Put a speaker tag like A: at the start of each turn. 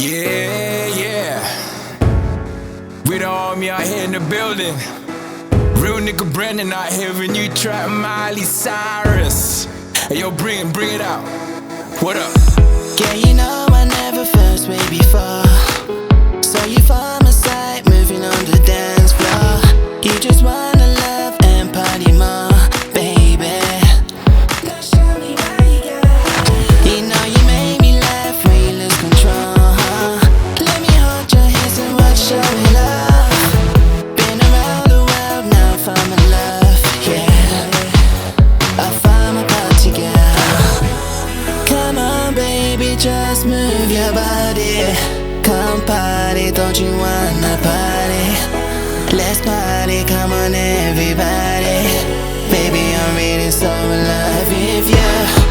A: Yeah, yeah. We the army out here in the building. Real nigga Brandon out here when you trap Miley Cyrus. Hey yo, bring it out. What up?
B: Yeah, you know I never felt way before. So you from my side, moving on the dance floor. You just wanna love and party more, baby. Now show me how you got. You know you made me laugh when you lose control. Let me hold your hands and watch showing love. Been around the world, now I found my love, yeah. I found my party girl. Come on, baby, just move your body. Come party, don't you wanna party? Let's party, come on everybody. Baby, I'm really so in love with you.